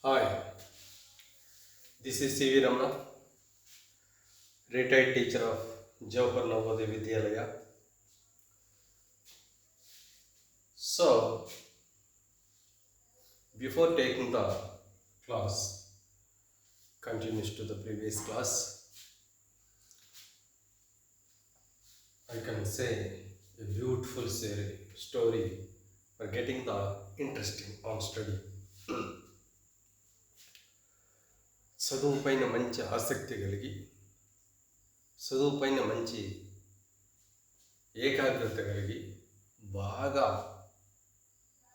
Hi, this is C.V. Ramana, retired teacher of Jawahar Navodaya Vidyalaya. So, before taking the class, continues to the previous class, I can say a beautiful story for getting the interesting on study. చదువు పైన మంచి ఆసక్తి కలిగి చదువు పైన మంచి ఏకాగ్రత కలిగి బాగా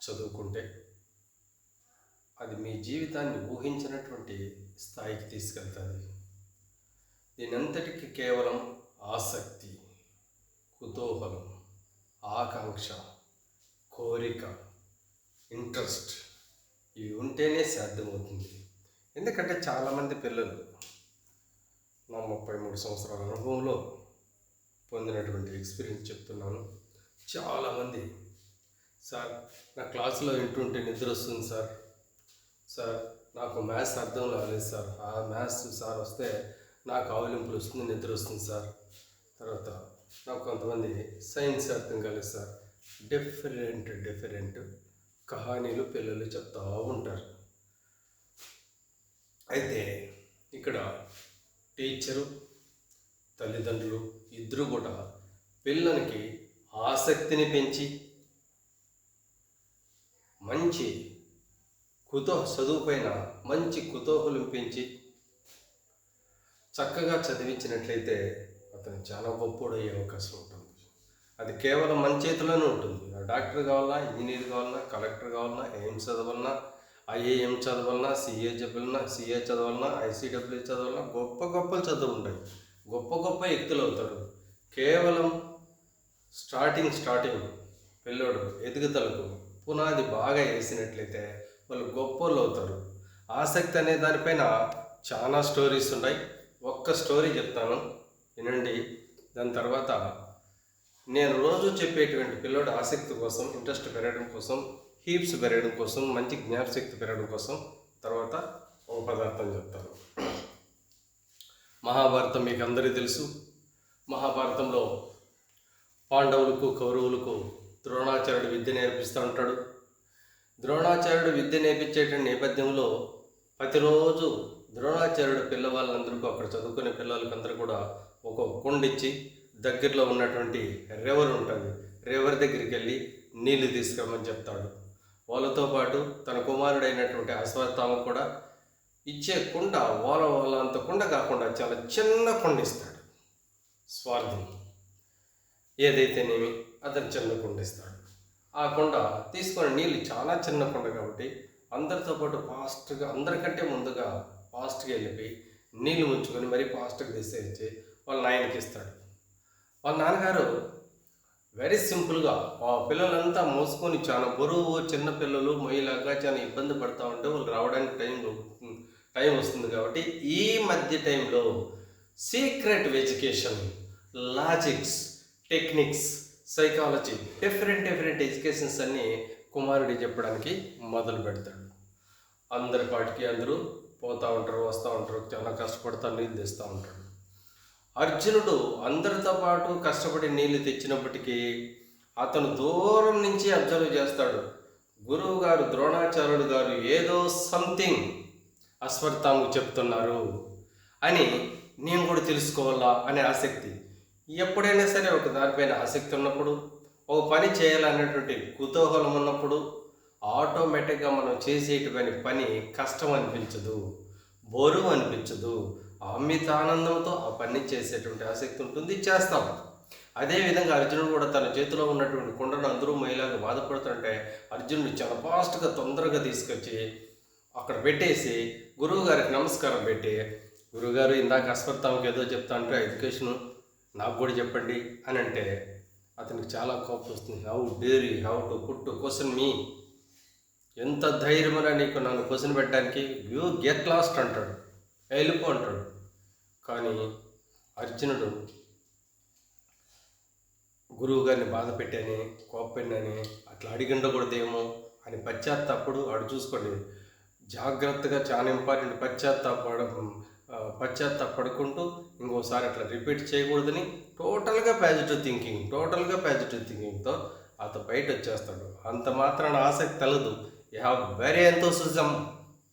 చదువుకుంటే అది మీ జీవితాన్ని ఊహించినటువంటి స్థాయికి తీసుకెళ్తుంది. దీనంతటికి కేవలం ఆసక్తి, కుతూహలం, ఆకాంక్ష, కోరిక, ఇంట్రెస్ట్ ఇవి ఉంటేనే సాధ్యమవుతుంది. ఎందుకంటే చాలామంది పిల్లలు నా 33 సంవత్సరాల అనుభవంలో పొందినటువంటి ఎక్స్పీరియన్స్ చెప్తున్నాను. చాలామంది సార్ నా క్లాసులో వింటుంటే నిద్ర వస్తుంది సార్ నాకు మ్యాథ్స్ అర్థం కాలేదు సార్, ఆ మ్యాథ్స్ సార్ వస్తే నాకు ఆవలింపులు వస్తుంది, నిద్ర వస్తుంది సార్. తర్వాత నాకు కొంతమంది సైన్స్ అర్థం కాలేదు సార్. డిఫరెంట్ కహానీలు పిల్లలు చెప్తూ ఉంటారు. అయితే ఇక్కడ టీచరు, తల్లిదండ్రులు ఇద్దరు కూడా పిల్లలకి ఆసక్తిని పెంచి మంచి చదువు పైన మంచి కుతూహలం పెంచి చక్కగా చదివించినట్లయితే అతను చాలా గొప్పోడయ్యే అవకాశం ఉంటుంది. అది కేవలం మన చేతిలోనే ఉంటుంది. డాక్టర్ కావాలన్నా, ఇంజనీర్ కావాలన్నా, కలెక్టర్ కావాలన్నా, ఎయిమ్స్ చదవాలన్నా, ఐఏఎం చదవాలన్నా, సిఏ చదవాలన్నా, ఐసీడబ్ల్యూ చదవాలన్నా, గొప్ప చదువు ఉంటాయి. గొప్ప వ్యక్తులు అవుతారు. కేవలం స్టార్టింగ్ పిల్లోడు ఎదుగుదలకు పునాది బాగా వేసినట్లయితే వాళ్ళు గొప్పలు అవుతారు. ఆసక్తి అనే దానిపైన చాలా స్టోరీస్ ఉన్నాయి. ఒక్క స్టోరీ చెప్తాను, వినండి. దాని తర్వాత నేను రోజు చెప్పేటువంటి పిల్లోడు ఆసక్తి కోసం, ఇంట్రెస్ట్ పెరగడం కోసం, హీప్స్ పెరగడం కోసం, మంచి జ్ఞాపశక్తి పెరగడం కోసం తర్వాత ఒక పదార్థం చెప్తాను. మహాభారతం మీకు అందరికీ తెలుసు. మహాభారతంలో పాండవులకు, కౌరవులకు ద్రోణాచార్యుడు విద్య నేర్పిస్తూ ఉంటాడు. ద్రోణాచార్యుడు విద్య నేర్పించేటువంటి నేపథ్యంలో ప్రతిరోజు ద్రోణాచార్యుడు పిల్లవాళ్ళందరికీ, అక్కడ చదువుకునే పిల్లలకందరూ కూడా ఒక్కొక్క కుండిచ్చి దగ్గరలో ఉన్నటువంటి రివర్ ఉంటుంది, రివర్ దగ్గరికి వెళ్ళి నీళ్లు తీసుకురమ్మని చెప్తాడు. వాళ్ళతో పాటు తన కుమారుడైనటువంటి అశ్వత్థామ కూడా ఇచ్చే కుండ వాళ్ళ అంత కుండ కాకుండా చాలా చిన్న కుండ ఇస్తాడు. స్వార్థం ఏదైతేనేమి అతను చిన్న కుండ ఇస్తాడు. ఆ కుండ తీసుకొని నీళ్ళు చాలా చిన్న కుండ కాబట్టి అందరితో పాటు ఫాస్ట్గా, అందరికంటే ముందుగా ఫాస్ట్గా వెళ్ళిపోయి నీళ్ళు ముంచుకొని మరీ ఫాస్ట్గా తీసేసి వాళ్ళ నాయనకి ఇస్తాడు. వాళ్ళ నాన్నగారు వెరీ సింపుల్గా ఆ పిల్లలంతా మోసుకొని చాలా బరువు, చిన్న పిల్లలు మొయ్యలాగా చాలా ఇబ్బంది పడుతూ ఉంటే వాళ్ళు రావడానికి టైం వస్తుంది. కాబట్టి ఈ మధ్య టైంలో secret education, logics, techniques, psychology, different educations అన్నీ కుమారుడి చెప్పడానికి మొదలు పెడతాడు. అందరి పాటికి అందరూ పోతూ ఉంటారు, వస్తూ ఉంటారు, చాలా కష్టపడతా నీళ్ళు తెస్తూ ఉంటాడు. అర్జునుడు అందరితో పాటు కష్టపడి నీళ్లు తెచ్చినప్పటికీ అతను దూరం నుంచి అబ్జర్వ్ చేస్తాడు. గురువు గారు, ద్రోణాచార్యుడు గారు ఏదో సంథింగ్ అశ్వత్థామకు చెప్తున్నారు అని నేను కూడా తెలుసుకోవాలా అనే ఆసక్తి. ఎప్పుడైనా సరే ఒక దానిపైన ఆసక్తి ఉన్నప్పుడు, ఒక పని చేయాలనేటువంటి కుతూహలం ఉన్నప్పుడు ఆటోమేటిక్గా మనం చేసేటువంటి పని కష్టం అనిపించదు, బోరు అనిపించదు. అమిత ఆనందంతో ఆ పని చేసేటువంటి ఆసక్తి ఉంటుంది, చేస్తాం. అదేవిధంగా అర్జునుడు కూడా తన చేతిలో ఉన్నటువంటి కుండను అందరూ మహిళగా బాధపడుతుంటే అర్జునుడు చాలా ఫాస్ట్గా తొందరగా తీసుకొచ్చి అక్కడ పెట్టేసి గురువు గారికి నమస్కారం పెట్టి, గురువుగారు ఇందాక అశ్వత్థామకి ఏదో చెప్తా అంటే ఎడ్యుకేషను నాకు కూడా చెప్పండి అని అంటే అతనికి చాలా కోపం వస్తుంది. హౌ టు పుట్ క్వశ్చన్ మీ, ఎంత ధైర్యమరా నీకు నన్ను క్వశ్చన్ పెట్టడానికి, యూ గెట్ లాస్ట్ అంటాడు, వెళ్ళిపో అంటాడు. కానీ అర్జునుడు గురువు గారిని బాధ పెట్టానే, కోపడినానే, అట్లా అడిగి ఉండకూడదేమో అని పశ్చాత్తాపడు. ఆడు చూసుకోండి, జాగ్రత్తగా చాలా ఇంపార్టెంట్ పశ్చాత్తాపడుకుంటూ ఇంకోసారి అట్లా రిపీట్ చేయకూడదని టోటల్గా పాజిటివ్ థింకింగ్తో అతను బయట వచ్చేస్తాడు. అంత మాత్రాన ఆసక్తి తెలదు. You have very enthusiasm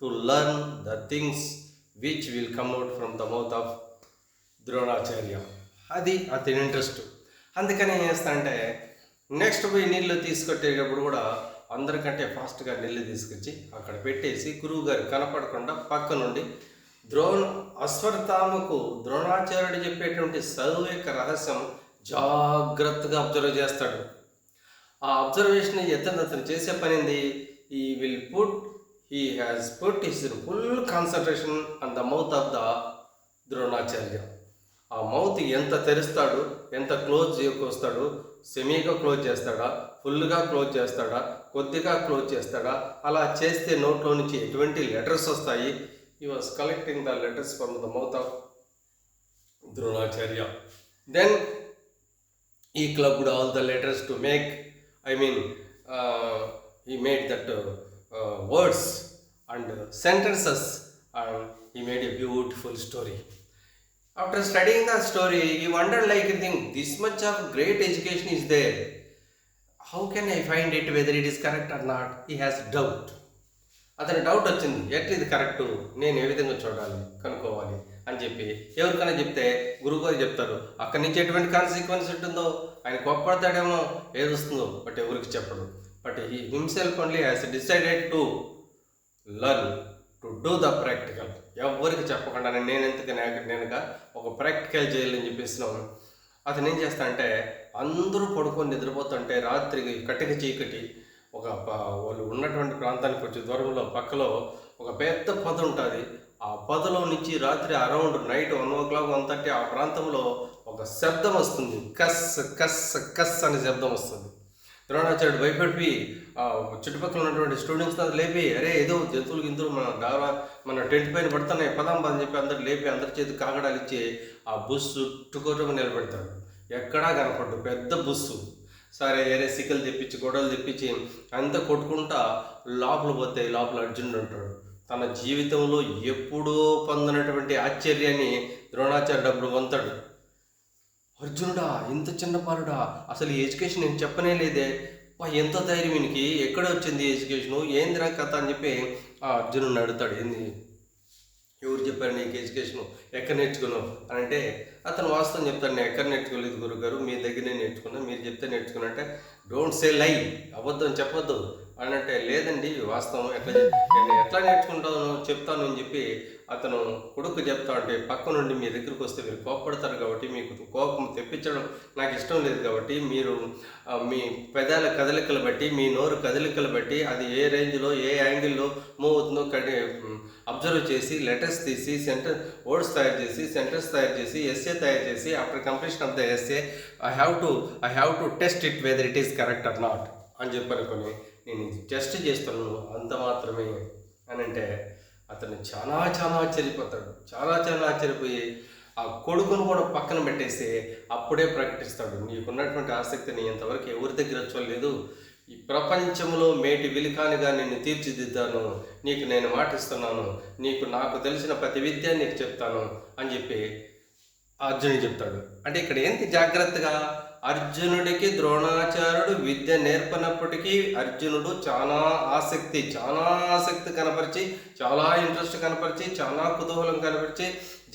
to learn the things which will come out from the mouth of Dronacharya. అది అతని ఇంట్రెస్ట్. అందుకని ఏం చేస్తానంటే నెక్స్ట్ పోయి నీళ్ళు తీసుకొట్టేటప్పుడు కూడా అందరికంటే ఫాస్ట్గా నీళ్ళు తీసుకొచ్చి అక్కడ పెట్టేసి గురువు గారు కనపడకుండా పక్క నుండి అశ్వత్థామకు ద్రోణాచార్యుడు చెప్పేటువంటి చదువు యొక్క రహస్యం జాగ్రత్తగా అబ్జర్వ్ చేస్తాడు. ఆ అబ్జర్వేషన్ అతను చేసే పనింది, he has put his full concentration on the mouth of the Dronacharya. ఆ మౌత్ ఎంత తెరుస్తాడు, ఎంత క్లోజ్ చేసుకొస్తాడు, సెమీగా క్లోజ్ చేస్తాడా, ఫుల్గా క్లోజ్ చేస్తాడా, కొద్దిగా క్లోజ్ చేస్తాడా, అలా చేస్తే నోట్లో నుంచి ఎటువంటి లెటర్స్ వస్తాయి. He was collecting the letters from the mouth of Dronacharya. Then he clubbed all the letters to make, he made that words and sentences, and he made a beautiful story. After studying the story, he wondered this much of great education is there. How can I find it, whether it is correct or not? He has doubt. అతని doubt వచ్చింది, ఎట్లా ఇది correct, నేను ఏ విధంగా చూడాలి, కనుక్కోవాలి అని చెప్పి ఎవరికైనా చెప్తే గురువుగారు చెప్తారు. అక్కడి నుంచి ఎటువంటి కాన్సిక్వెన్స్ ఉంటుందో, ఆయన కోప్పడతాడేమో, ఏది వస్తుందో, బట్ ఎవరికి చెప్పడు. But he himself only has decided to learn to do the practical. ఎవరికి చెప్పకుండా నేనుగా ఒక ప్రాక్టికల్ చేయాలని చెప్పేసినాను. అతను ఏం చేస్తానంటే అందరూ పడుకొని నిద్రపోతుంటే రాత్రికి కటిక చీకటి వాళ్ళు ఉన్నటువంటి ప్రాంతానికి వచ్చే దూరంలో పక్కలో ఒక పెద్ద పొద ఉంటుంది. ఆ పొదలో నుంచి రాత్రి అరౌండ్ నైట్ 1 o'clock 1:30 ఆ ప్రాంతంలో ఒక శబ్దం వస్తుంది. కస్ కస్ కస్ అనే శబ్దం వస్తుంది. ద్రోణాచార్యుడు భయపడిపోయి చుట్టుపక్కల ఉన్నటువంటి స్టూడెంట్స్ లేపి, అరే ఏదో జంతువులు గింతులు మన టెంట్ పైన పడుతున్నాయి, పదాం అని చెప్పి అందరు లేపి అందరి చేతి కాగడాలు ఇచ్చి ఆ బుస్సు చుట్టుకోవటం నిలబెడతాడు. ఎక్కడా కనపడ్డు, పెద్ద బుస్సు. సరే ఏరే సిక్కలు తెప్పించి గొడవలు తెప్పించి అంతా కొట్టుకుంటా లోపల పోతే లోపల అర్జునుడు ఉంటాడు. తన జీవితంలో ఎప్పుడూ పొందినటువంటి ఆశ్చర్యాన్ని ద్రోణాచార్యుడు అప్పుడు పొందుతాడు. అర్జునుడా, ఇంత చిన్న పాలుడా, అసలు ఈ ఎడ్యుకేషన్ నేను చెప్పనే లేదే, ఎంత ధైర్యం వీనికి, ఎక్కడ వచ్చింది ఎడ్యుకేషను, ఏందిరా కథ అని చెప్పి ఆ అర్జునుడిని అడుగుతాడు. ఏంది, ఎవరు చెప్పారు నీకు ఎడ్యుకేషను, ఎక్కడ నేర్చుకున్నావు అని అంటే అతను వాస్తవం చెప్తాడు, నేను ఎక్కడ నేర్చుకోలేదు గురుగారు, మీ దగ్గర నేర్చుకున్నా, మీరు చెప్తే నేర్చుకున్నా. అంటే డోంట్ సే లై, అబద్ధం చెప్పొద్దు అని అంటే, లేదండి వాస్తవం, నేను ఎట్లా నేర్చుకుంటాను చెప్తాను అని చెప్పి అతను కొడుకు చెప్తా ఉంటే పక్క నుండి మీ దగ్గరికి వస్తే మీరు కోపడతారు కాబట్టి, మీకు కోపం తెప్పించడం నాకు ఇష్టం లేదు కాబట్టి, మీరు మీ పెదాల కదలికలు బట్టి, మీ నోరు కదలికలు బట్టి అది ఏ రేంజ్లో ఏ యాంగిల్లో మూవ్ అవుతుందో అబ్జర్వ్ చేసి లెటర్స్ తీసి వర్డ్స్ తయారు చేసి సెంటెన్స్ తయారు చేసి ఎస్ఏ తయారు చేసి after completion of the essay I have to test it whether it is correct or not అని చెప్పనుకొని నేను టెస్ట్ చేస్తున్నాను అంత మాత్రమే అని అంటే అతను చాలా ఆశ్చర్యపోతాడు. చాలా ఆశ్చర్యపోయి ఆ కొడుకును కూడా పక్కన పెట్టేసి అప్పుడే ప్రకటిస్తాడు, నీకున్నటువంటి ఆసక్తిని ఇంతవరకు ఎవరి దగ్గర చూడలేదు, ఈ ప్రపంచంలో మేటి విలికానిగా నిన్ను తీర్చిదిద్దాను, నీకు నేను మాటిస్తున్నాను, నాకు తెలిసిన ప్రతి విద్య నీకు చెప్తాను అని చెప్పి అర్జునుడు చెప్తాడు. అంటే ఇక్కడ ఏంటి జాగ్రత్తగా, అర్జునుడికి ద్రోణాచార్యుడు విద్య నేర్పనప్పటికీ అర్జునుడు చాలా ఆసక్తి కనపరిచి, చాలా ఇంట్రెస్ట్ కనపరిచి, చాలా కుతూహలం కనపరిచి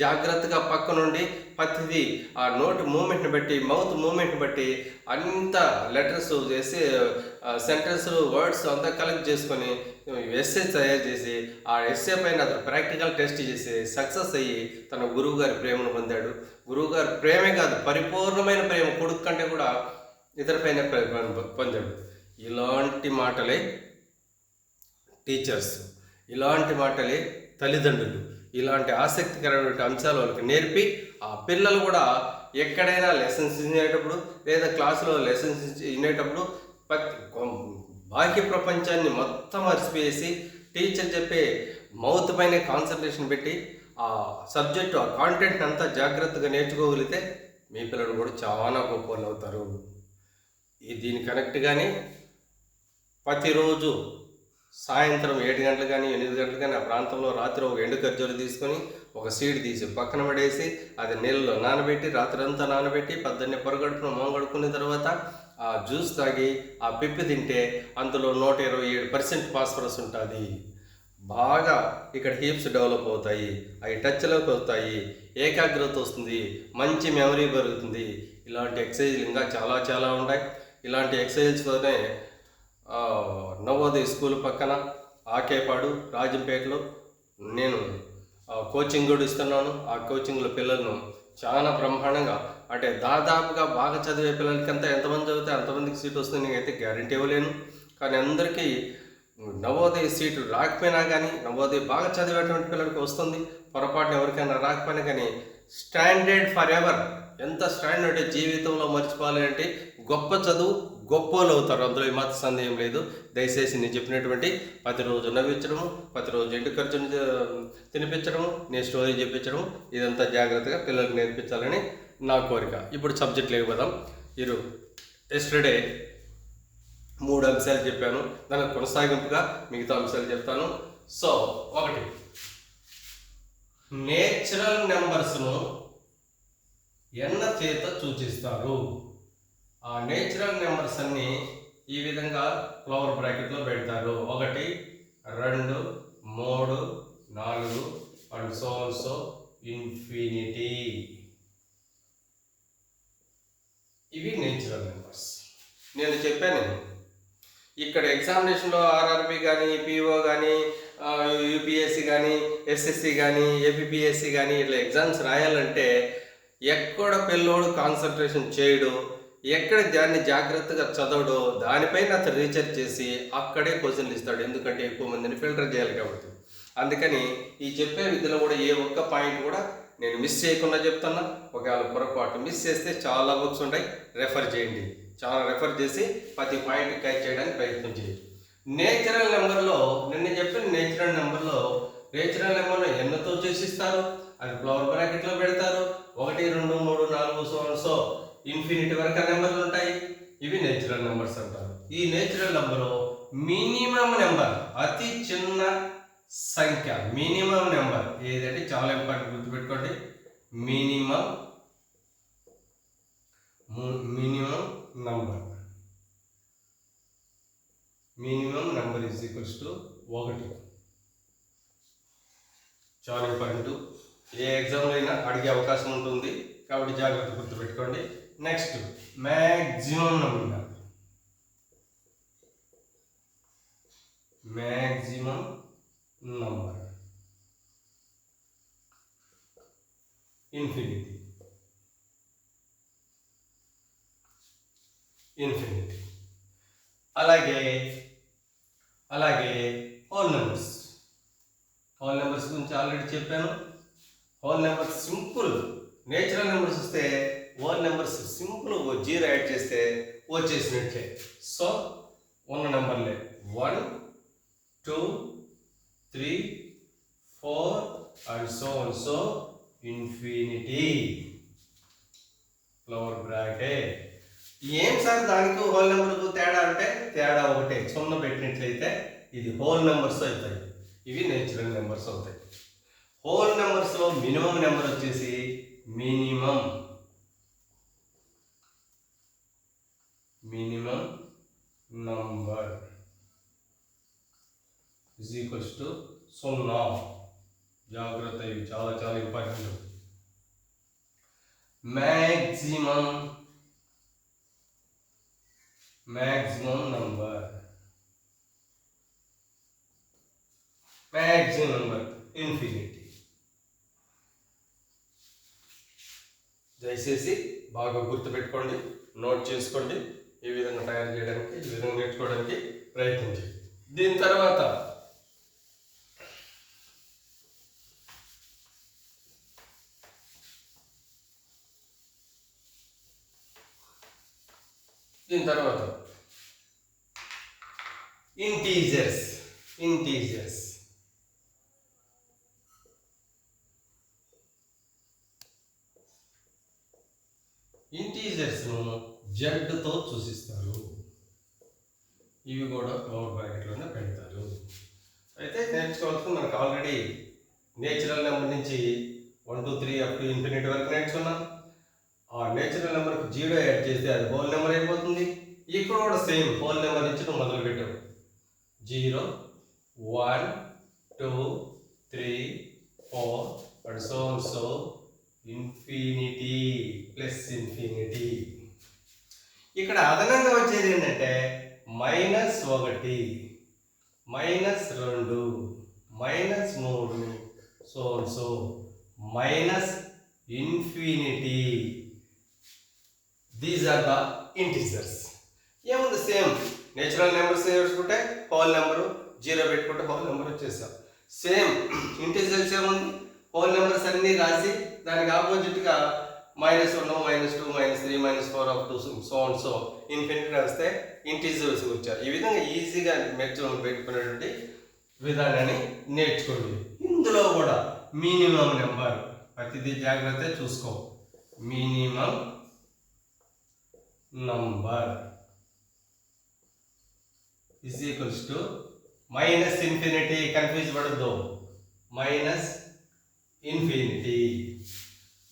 జాగ్రత్తగా పక్క నుండి ప్రతిదీ ఆ నోటి మూమెంట్ని బట్టి, మౌత్ మూమెంట్ని బట్టి అంత లెటర్స్ చేసి సెంటెన్స్ వర్డ్స్ అంతా కలెక్ట్ చేసుకొని ఎస్సే తయారు చేసి ఆ ఎస్సే పైన అతను ప్రాక్టికల్ టెస్ట్ చేసి సక్సెస్ అయ్యి తన గురువు గారి ప్రేమను పొందాడు. గురువుగారి ప్రేమే కాదు, పరిపూర్ణమైన ప్రేమ, కొడుకు కంటే కూడా ఇతర పైన పొందాడు. ఇలాంటి మాటలే టీచర్స్, ఇలాంటి మాటలే తల్లిదండ్రులు ఇలాంటి ఆసక్తికరమైన అంశాలు వాళ్ళకి నేర్పి ఆ పిల్లలు కూడా ఎక్కడైనా లెసన్స్ వినేటప్పుడు లేదా క్లాసులో లెసన్స్ వినేటప్పుడు బాహ్య ప్రపంచాన్ని మొత్తం మర్చిపోయేసి టీచర్ చెప్పే మౌత్ పైన కాన్సన్ట్రేషన్ పెట్టి ఆ సబ్జెక్టు ఆ కాంటెంట్ అంతా జాగ్రత్తగా నేర్చుకోగలిగితే మీ పిల్లలు కూడా చాలా గొప్పలు అవుతారు. దీని కనెక్ట్గానే ప్రతిరోజు సాయంత్రం 7 గంటలు కానీ 8 గంటలు కానీ ఆ ప్రాంతంలో రాత్రి ఒక ఎండు ఖర్జూరు తీసుకొని ఒక సీడ్ తీసి పక్కన పడేసి అది నీళ్ళలో నానబెట్టి రాత్రంతా నానబెట్టి పొద్దున్నే పొరగడుపున మొంగడుకున్న తర్వాత ఆ జ్యూస్ తాగి ఆ పిప్పి తింటే అందులో 127% ఫాస్ఫరస్ ఉంటుంది. బాగా ఇక్కడ హీప్స్ డెవలప్ అవుతాయి, అవి టచ్లోకి వస్తాయి, ఏకాగ్రత వస్తుంది, మంచి మెమరీ పెరుగుతుంది. ఇలాంటి ఎక్సర్సైజ్లు ఇంకా చాలా చాలా ఉన్నాయి. ఇలాంటి ఎక్సర్సైజ్తోనే నవోదయ స్కూల్ పక్కన ఆకేపాడు రాజంపేటలో నేను కోచింగ్ కూడా ఇస్తున్నాను. ఆ కోచింగ్లో పిల్లలను చాలా బ్రహ్మాండంగా, అంటే దాదాపుగా బాగా చదివే పిల్లలకంతా ఎంతమంది చదివితే అంతమందికి సీట్ వస్తుంది నేనైతే గ్యారంటీ ఇవ్వలేను. కానీ అందరికీ నవోదయ సీటు రాకపోయినా కానీ నవోదయ బాగా చదివేటువంటి పిల్లలకి వస్తుంది. పొరపాటున ఎవరికైనా రాకపోయినా కానీ స్టాండర్డ్ ఫర్ ఎవర్, ఎంత స్టాండర్డ్ అంటే జీవితంలో మర్చిపోవాలి అంటే గొప్ప చదువు గొప్పలు అవుతారు, అందులో ఏమాత్రం సందేహం లేదు. దయచేసి నేను చెప్పినటువంటి ప్రతిరోజు నవ్వించడము, ప్రతిరోజు ఎండు ఖర్చును తినిపించడము, నేను స్టోరీ చెప్పించడము, ఇదంతా జాగ్రత్తగా పిల్లలకు నేర్పించాలని నా కోరిక. ఇప్పుడు సబ్జెక్ట్ లేకపోదాం. ఎస్టర్డే 3 అంశాలు చెప్పాను, దానికి కొనసాగింపుగా మిగతా అంశాలు చెప్తాను. సో 1, నేచురల్ నెంబర్స్ను ఎన్న చేత సూచిస్తారు. ఆ నేచురల్ నెంబర్స్ అన్ని ఈ విధంగా ఫ్లవర్ బ్రాకెట్లో పెడతారు. 1, 2, 3, 4 అండ్ సో ఇన్ఫినిటీ. ఇవి నేచురల్ నెంబర్స్. నేను చెప్పాను ఇక్కడ ఎగ్జామినేషన్లో ఆర్ఆర్బి కానీ, పిఓ కానీ, యూపీఎస్సి కానీ, ఎస్ఎస్సి కానీ, ఏపీపీఎస్సి కానీ ఇట్లా ఎగ్జామ్స్ రాయాలంటే ఎక్కడ పిల్లోడు కాన్సన్ట్రేషన్ చేయడు, ఎక్కడ దాన్ని జాగ్రత్తగా చదవడో దానిపైన అతను రీసెర్చ్ చేసి అక్కడే క్వశ్చన్లు ఇస్తాడు. ఎందుకంటే ఎక్కువ మందిని ఫిల్టర్ చేయాలి కాబట్టి. అందుకని ఈ చెప్పే విద్యలో కూడా ఏ ఒక్క పాయింట్ కూడా నేను మిస్ చేయకుండా చెప్తున్నా. ఒకవేళ పొరపాటు మిస్ చేస్తే చాలా బుక్స్ ఉంటాయి, రెఫర్ చేయండి. చాలా రెఫర్ చేసి ప్రతి పాయింట్ క్యాచ్ చేయడానికి ప్రయత్నం చేయండి. నేచురల్ నెంబర్లో నిన్న చెప్పిన నేచురల్ నెంబర్లో ఎన్నతో సూచిస్తారు, అది ఫ్లవర్ బ్రాకెట్లో పెడతారు. 1, 2, 3, 4 సో ఇన్ఫినిటీ వరకు నెంబర్లు ఉంటాయి. ఇవి నేచురల్ నెంబర్స్ అంటారు. ఈ నేచురల్ నెంబరు మినిమం నెంబర్, అతి చిన్న సంఖ్య. మినిమం నెంబర్ ఏదంటే చాలా ఇంపార్టెంట్, గుర్తుపెట్టుకోండి. Minimum number is equals to 1. చాలా ఇంపార్టెంట్, ఏ ఎగ్జామ్లో అయినా అడిగే అవకాశం ఉంటుంది కాబట్టి జాగ్రత్త గుర్తుపెట్టుకోండి. Next maximum number. ఇన్ఫినిటీ. అలాగే హోల్ నెంబర్స్ గురించి ఆల్రెడీ చెప్పాను. Whole numbers simple. Natural numbers వస్తే హోల్ నెంబర్స్ సింపుల్ 0 యాడ్ చేస్తే వచ్చేసినట్లే. సో ఉన్న నెంబర్లే 1, 2, 3, 4 and so infinity. Flower bracket. ఏం సార్ దానికి హోల్ నెంబర్కు తేడా అంటే తేడా ఒకటే, 0 పెట్టినట్లయితే ఇది హోల్ నెంబర్స్ అవుతాయి, ఇవి నేచురల్ నెంబర్స్ అవుతాయి. హోల్ నెంబర్స్లో మినిమం నెంబర్ వచ్చేసి minimum number is equals to 0. జాగ్రత్త, ఇవి చాలా చాలా ఇంపార్టెంట్. Maximum number infinity. దయచేసి బాగా గుర్తుపెట్టుకోండి, నోట్ చేసుకోండి. ఈ విధంగా తయారు చేయడానికి, ఈ విధంగా నేర్చుకోవడానికి ప్రయత్నించండి. దీని తర్వాత ఇంటీజర్స్. ఇంటీజర్స్ను జడ్తో సూచిస్తారు. ఇవి కూడా ఫ్లవర్ బ్రాకెట్లోనే పెడతారు. నేర్చుకోవాల్సింది మనకు ఆల్రెడీ నేచురల్ నెంబర్ నుంచి 1 2 3 అప్ టు ఇన్ఫినిటీ వరకు నేర్చుకున్నాం. ఆ నేచురల్ నెంబర్కి 0 యాడ్ చేస్తే అది హోల్ నెంబర్ అయిపోతుంది. ఇక్కడ కూడా సేమ్ హోల్ నెంబర్ నుంచి నువ్వు మొదలు పెట్టావు. 0 1 2 3 4 and so on, so infinity plus infinity. ఇక్కడ అదనంగా వచ్చేది ఏంటంటే -1 -2 -3 so minus infinity. These are the integers. ఏముంది సేమ్ నేచురల్ నెంబర్స్ వేసుకుంటే హోల్ నెంబరు, 0 పెట్టుకుంటే హోల్ నెంబర్ వచ్చేసాం. సేమ్ ఇంటిజర్స్ ఏముంది, హోల్ నెంబర్స్ అన్నీ రాసి దానికి ఆపోజిట్గా -1 -2 -3 -4 అప్ టు సో ఇన్ఫినిటీ రాస్తే ఇంటిజర్స్ వచ్చారు. ఈ విధంగా ఈజీగా పెట్టుకునేటువంటి విధానాన్ని నేర్చుకోండి. ఇందులో కూడా మినిమం నెంబర్ ప్రతిదీ జాగ్రత్త చూసుకో. Minimum number is equals to -infinity. Confuse పడద్దు. -Infinity.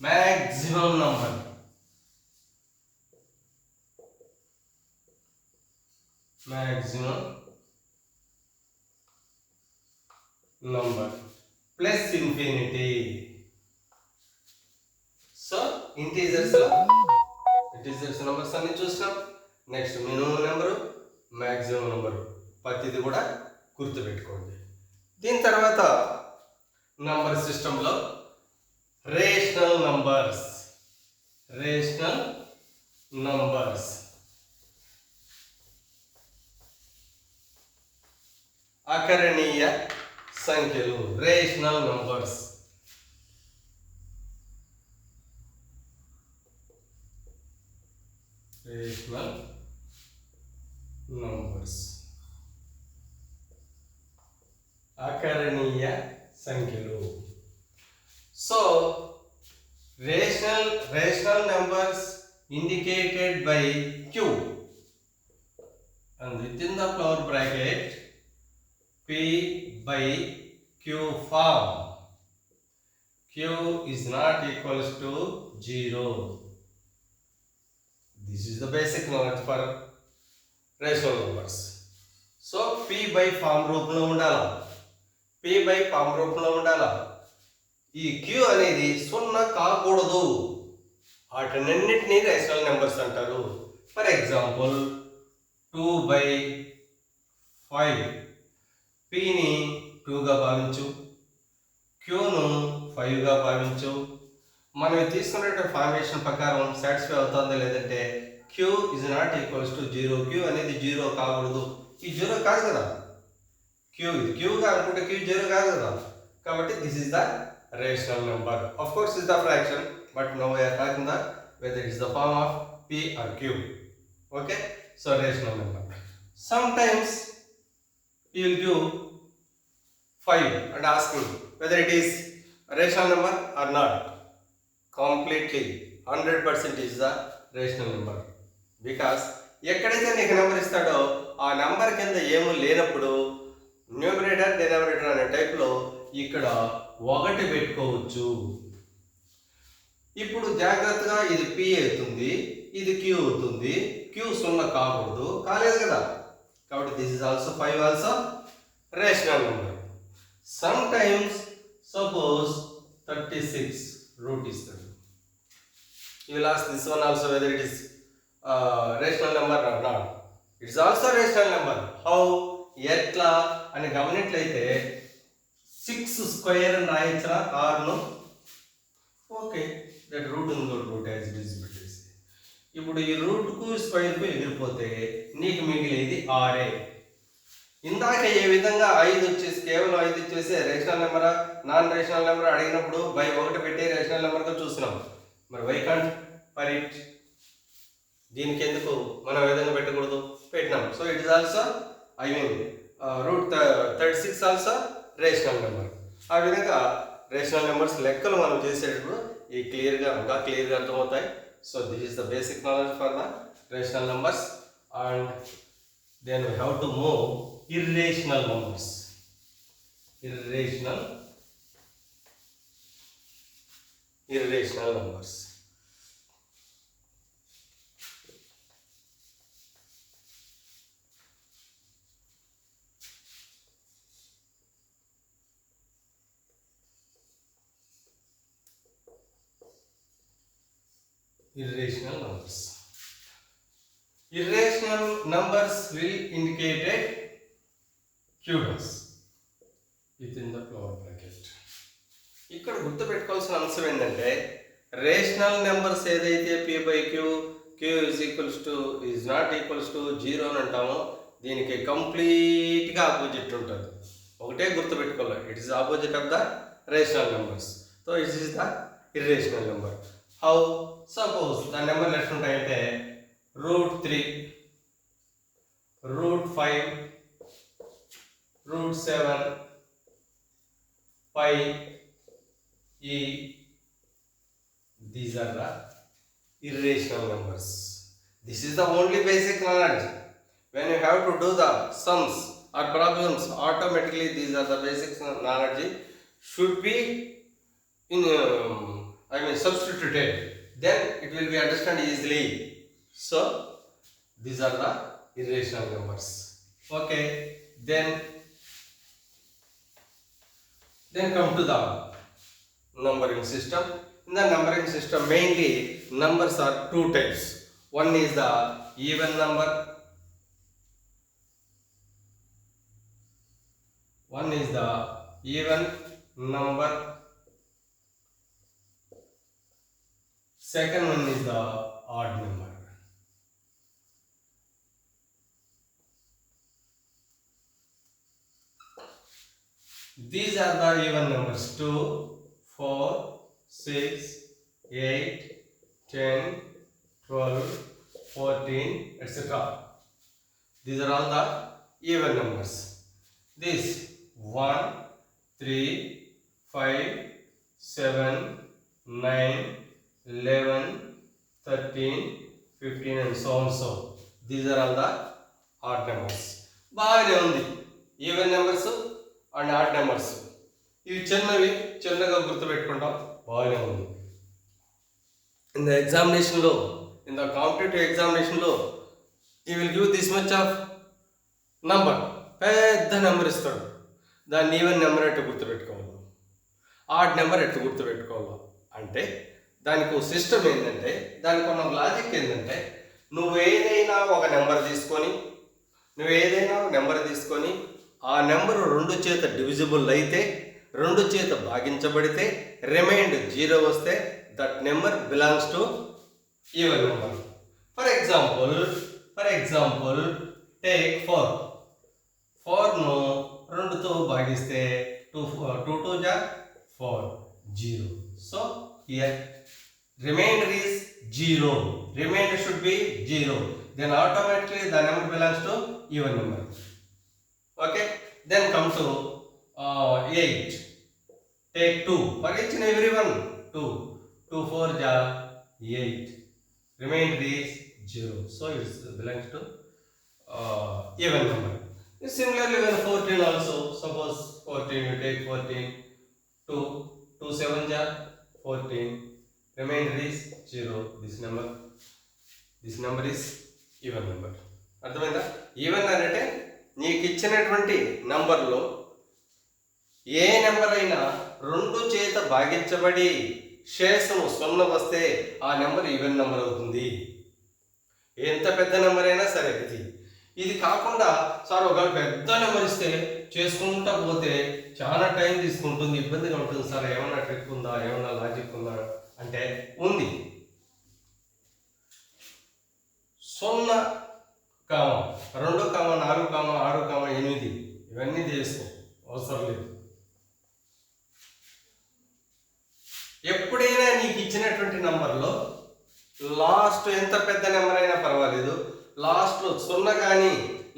maximum number plus infinity. So integers numbers అన్ని చూస్తాం. Next minimum number, maximum number ప్రతిది కూడా గుర్తుపెట్టుకోండి. దీని తర్వాత నంబర్ సిస్టంలో రేషనల్ నంబర్స్ అకరణీయ సంఖ్యలు. రేషనల్ నంబర్స్ అకరణీయ సంఖ్యలు. So rational numbers indicated by q and within the flower bracket p by q form. Q is not equals to 0. This is the basic knowledge for rational numbers. So p by form రూపంలో ఉండాలి. p by form రూపంలో ఉండాలి. ఈ q అనేది 0 కాకూడదు. వాటినన్నిటినీ rational numbers అంటారు. For example 2/5 pని 2గా భావించు, qను 5గా భావించు. మనం తీసుకునే ఫార్మేషన్ ప్రకారం సాటిస్ఫై అవుతుందో లేదంటే q is not equals to 0. q అనేది 0 కాకూడదు. ఈ 0 కాదు కదా, q ఇది q గా అనుకుంటే q 0 కాదు కదా. కాబట్టి this is the rational number. Of course it's the fraction, but now we are talking the whether it is the form of p or q. Okay, so rational number. Sometimes you will give 5 and ask me whether it is a rational number or not. Completely 100% is the rational number, because ఎక్కడైతే నీకు number ఇస్తాడో ఆ number కింద ఏమీ లేనప్పుడు numerator denominator అనే టైప్లో ఇక్కడ 1 పెట్టుకోవచ్చు. ఇప్పుడు జాగ్రత్తగా ఇది p అవుతుంది, ఇది q అవుతుంది. q 0 కాకూడదు, కాలేదు కదా. కాబట్టి this is also 5 also rational number. Some times suppose 36 root ఇస్తాడు. You will ask this one also whether it is rational number or not. It's also rational number. How, ఎట్లా అని గమనిట్లయితే 6 స్క్వేర్ అని రాయించరా ఆర్ను. ఓకే, దట్ రూట్ ఉంది, root as it is పెట్టేసి. ఇప్పుడు ఈ రూట్కు స్క్వేర్కు ఎగిరిపోతే నీకు మిగిలేది ఆరే. ఇందాక ఏ విధంగా 5 వచ్చేసి కేవలం 5 వచ్చేసి రేషనల్ నెంబరా నాన్ రేషనల్ నెంబర్ అడిగినప్పుడు బై 1 పెట్టి రేషనల్ నెంబర్గా చూసినాం. మరి వై కాంట్ ఫర్ ఇట్, దీనికి ఎందుకు మనం విధంగా పెట్టకూడదు, పెట్టినాం. So it is also root 36 also rational number. ఆ విధంగా రేషనల్ నెంబర్స్ లెక్కలు మనం చేసేటప్పుడు ఈ క్లియర్గా అర్థమవుతాయి. So this is the basic knowledge for the rational numbers. And then we have to move irrational numbers. irrational numbers. Irrational numbers. Irrational numbers will indicate a QS within the flower bracket. ఇక్కడ గుర్తుపెట్టుకోవాల్సిన అంశం ఏంటంటే rational numbers ఏదైతే p by Q Q is not equals to 0 అని అంటామో దీనికి కంప్లీట్గా opposite ఉంటుంది. ఒకటే గుర్తుపెట్టుకోవాలి, it is opposite of the rational numbers. So it is the irrational number. How? Suppose దాని నెంబర్లు ఎట్లుంటాయంటే √3, √5, √7, pi, e. These are the irrational numbers. This is the only basic knowledge. When you have to do the sums or problems, automatically these are the basic knowledge should be substituted. Then it will be understood easily. So these are the irrational numbers. Okay. Then come to the numbering system. In the numbering system, mainly numbers are two types. One is the even number. One is the even number. Second one is the odd number. These are the even numbers: 2, 4, 6, 8, 10, 12, 14, etc. These are all the even numbers. This 1, 3, 5, 7, 9, 11, 13, 15 and so on. So these are all the odd numbers. బాగానే ఉంది. Even numbers and odd numbers ఇవి చిన్నగా గుర్తుపెట్టుకుంటాం, బాగానే ఉంది. In the ఎగ్జామినేషన్లో, in the competitive ఎగ్జామినేషన్లో you will give this much of number, పెద్ద number ఇస్తాడు. దాన్ని ఈవెన్ నెంబర్ ఎట్టు గుర్తుపెట్టుకోవాలి, ఆడ్ నెంబర్ ఎట్టు గుర్తుపెట్టుకోవాలి అంటే దానికి ఒక సిస్టమ్ ఏంటంటే, దానికి ఉన్న లాజిక్ ఏంటంటే, నువ్వు ఏదైనా ఒక నెంబర్ తీసుకొని ఆ నెంబర్ 2 చేత డివిజిబుల్ అయితే, 2 చేత భాగించబడితే, రిమైండ్ 0 వస్తే that number belongs to even number. For example take 4. 4ను 2తో భాగిస్తే 2 2 జా 4, 0. So here remainder is 0. Remainder should be 0. Then automatically the number belongs to even number. Okay. Then come to 8. Take 2. For each and every one, 2. 2 4 ja 8. Remainder is 0. So it belongs to even number. Similarly, when 14 also, suppose 14, you take 14. 2 7 ja 14. Remainder is 0. This number is even number. అర్థమైందా? Even అంటే నీకు ఇచ్చినటువంటి నంబర్లో ఏ number అయినా 2 చేత భాగించబడి శేషము 0 వస్తే ఆ number even number అవుతుంది. ఎంత పెద్ద నెంబర్ అయినా సరే. ఇది కాకుండా సార్ ఒక పెద్ద నెంబర్ ఇస్తే చేసుకుంటా పోతే చాలా టైం తీసుకుంటుంది, ఇబ్బందిగా ఉంటుంది సార్, ఏమన్నా ట్రిక్ ఉందా, ఏమన్నా లాజిక్ ఉందా అంటే ఉంది. 0, 2, 4, 6, 8 ఇవన్నీ చేసుకో, అవసరం లేదు. ఎప్పుడైనా నీకు ఇచ్చినటువంటి నంబర్లో లాస్ట్ ఎంత పెద్ద నెంబర్ అయినా పర్వాలేదు, లాస్ట్లో 0 కానీ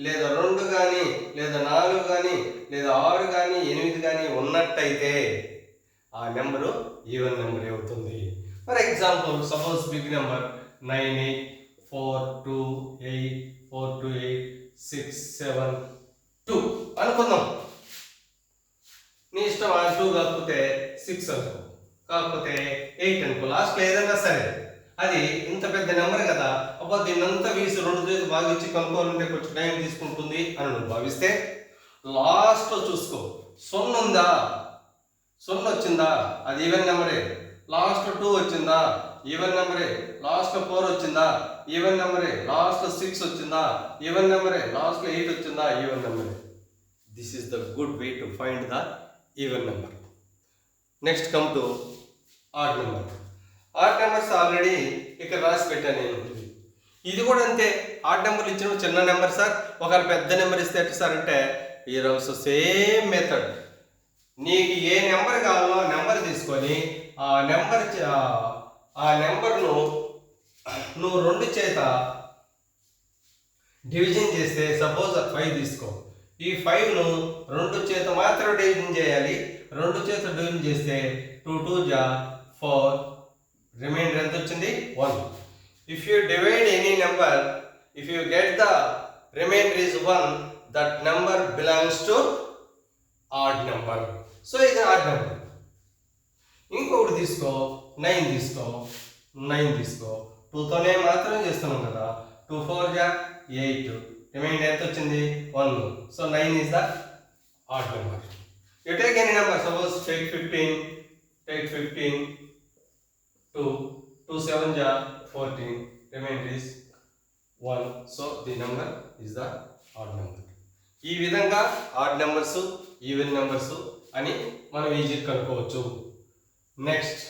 లేదా 2 కానీ లేదా 4 కానీ లేదా 6 కానీ 8 కానీ ఉన్నట్టయితే ఆ నెంబరు ఈవెన్ నెంబర్ అవుతుంది. For example suppose big number 9 8 4 2 8 4 2 8 6 7 2 అనుకుందాం. నీ ఇష్టం. 2 కాకపోతే 6 అనుకో, కాకపోతే 8 అనుకో, లాస్ట్లో ఏదైనా సరే. అది ఇంత పెద్ద నెంబర్ కదా, అబ్బా దీన్నంతా వీసి 2 చేతులు భాగించి కనుక్కోవాలంటే కొంచెం టైం తీసుకుంటుంది అని నువ్వు భావిస్తే లాస్ట్లో చూసుకో, 0 ఉందా, 0 వచ్చిందా, అది ఈవెన్ నెంబరే. లాస్ట్ 2 వచ్చిందా, ఈవెన్ నెంబరే. లాస్ట్ 4 వచ్చిందా, ఈవెన్ నెంబరే. లాస్ట్ 6 వచ్చిందా, ఈవెన్ నెంబరే. లాస్ట్ 8 వచ్చిందా, ఈవెన్ నెంబరే. This is the good way to find the even number. Next come to odd number. Odd numbers already ఇక్కడ రాసి పెట్టాను నేను. ఇది కూడా అంతే. ఆడ్ నెంబర్లు ఇచ్చిన చిన్న నెంబర్ సార్, ఒకవేళ పెద్ద నెంబర్ ఇస్తే ఎట్లా సార్ అంటే, ఈ రోజు సేమ్ మెథడ్. నీకు ఏ నెంబర్ కావాలో ఆ నెంబర్ తీసుకొని ఆ నెంబర్ను నువ్వు 2 చేత డివిజన్ చేస్తే, సపోజ్ 5 తీసుకో, ఈ 5ను 2 చేత మాత్రం డివిజన్ చేయాలి. 2 చేత డివిజన్ చేస్తే 2 2 జా 4, రిమైండర్ ఎంత వచ్చింది, 1. If you divide any number, if you get the reminder is 1, that number belongs to odd number. సో ఇది ఆడ్ నెంబర్. ఇంకొకటి తీసుకో, 9 తీసుకో, 9 తీసుకో, 2తోనే మాత్రం చేస్తున్నాం కదా. 2 4 జా 8, రిమైండర్ ఎంత వచ్చింది, 1. So 9 is the odd number. You take any number, suppose take 15, 2 7 జా 14, reminder is 1. So the number is the odd number. ఈ విధంగా ఆడ్ నెంబర్స్, ఈవెన్ నెంబర్స్ అని మనం ఈజీగా కనుక్కోవచ్చు. Next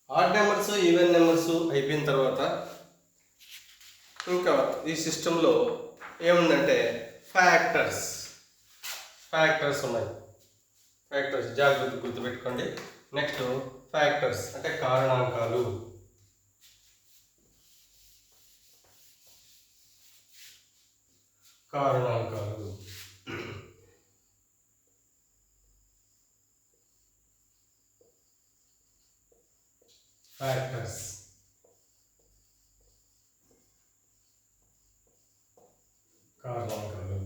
odd numbers, even numbers అయిపోయిన తర్వాత ఇంకా ఈ సిస్టంలో ఏముందంటే ఫ్యాక్టర్స్ ఉన్నాయి. ఫ్యాక్టర్స్ జాగ్రత్త గుర్తుపెట్టుకోండి. నెక్స్ట్ ఫ్యాక్టర్స్ అంటే కారణాంకాలు. ఫ్యాక్టర్స్ కారణాంకాలు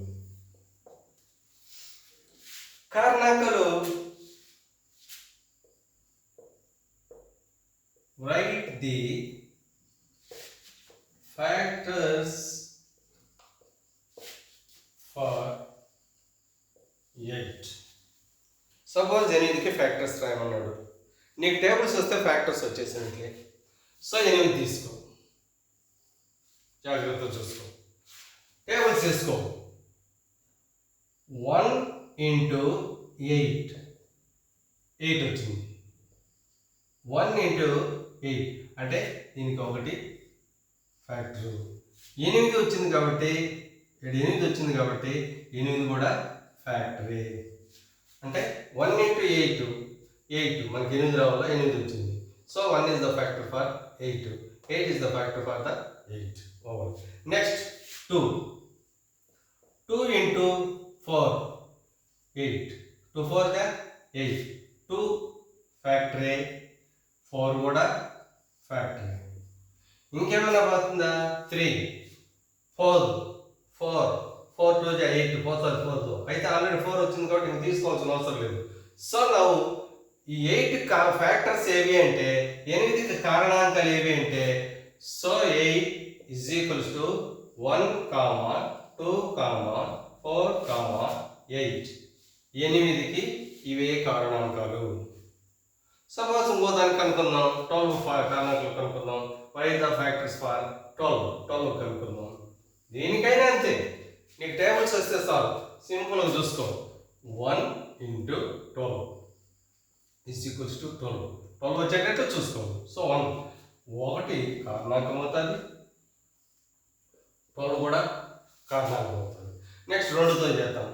write the factors for 8. Suppose 8కి ఫ్యాక్టర్స్ రాయమన్నాడు. నీకు టేబుల్స్ వస్తే ఫ్యాక్టర్స్ వచ్చేసినట్లే. సో 8 తీసుకో, జాగ్రత్తగా చూసుకో, టేబుల్స్ వేసుకో. 1 into 8 వచ్చింది. 1 into 8 అంటే దీనికి ఒకటి ఫ్యాక్టర్. 8 వచ్చింది కాబట్టి 8 వచ్చింది కాబట్టి 8 కూడా ఫ్యాక్టరే. అంటే 1 into 8 మనకి 8 రావాలో 8 వచ్చింది. So 1 is the factor for 8. 8 is the factor for the 8. Over. Next 2 into 4 8. 2 4 గా 8. 2 ఫ్యాక్టరే, 4 కూడా ఫ్యాక్టరే. ఇంకేమైనా పోతుందా? 3 4 2 జా 8, 4 అయితే ఆల్రెడీ 4 వచ్చింది కాబట్టి ఇంక తీసుకోవాల్సిన అవసరం లేదు. సో ನಾವು ఈ 8 ఫ్యాక్టర్స్ ఏవి అంటే, 8కి కారణాంకాలు ఏవి అంటే, సో 8 is equals to 1, 2, 4, 8. 8కి ఇవే కారణాంకాలు. సపోజ్ ఇంకో దానికి కనుక్కుందాం, 12 కారణాంకాలు కనుక్కుందాం. వై ద ఫ్యాక్టర్స్ ఫర్ 12 కనుక్కుందాం. దేనికైనా అంతే, నీకు టేబుల్స్ వస్తే చాలు, సింపుల్గా చూసుకో. 1 into 12 is equals to 12. 12 వచ్చేటట్టు చూసుకోండి. సో 1 కారణాంకం అవుతుంది, 12 కూడా కారణాంకం అవుతుంది. నెక్స్ట్ 2తో చేద్దాం.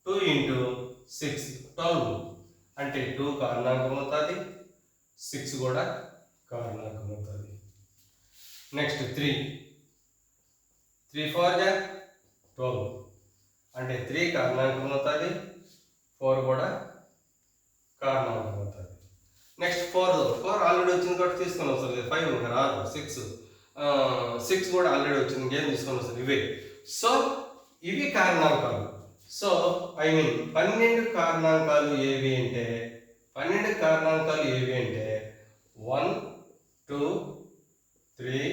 2 into 6 12 అంటే 2 కారణాంకం అవుతుంది, 6 కూడా కారణాంకం అవుతుంది. నెక్స్ట్ 3 4 జా 12 అంటే 3 కారణాంకం అవుతుంది, 4 కూడా కారణం కాబట్టి తీసుకొని వస్తుంది. 5 ఇంకా రాదు. 6 కూడా ఆల్రెడీ వచ్చింది, ఇంకేం తీసుకొని వస్తుంది. ఇవే. సో ఇవి కారణాంకాలు. సో 12 కారణాంకాలు ఏవి అంటే 1 2 3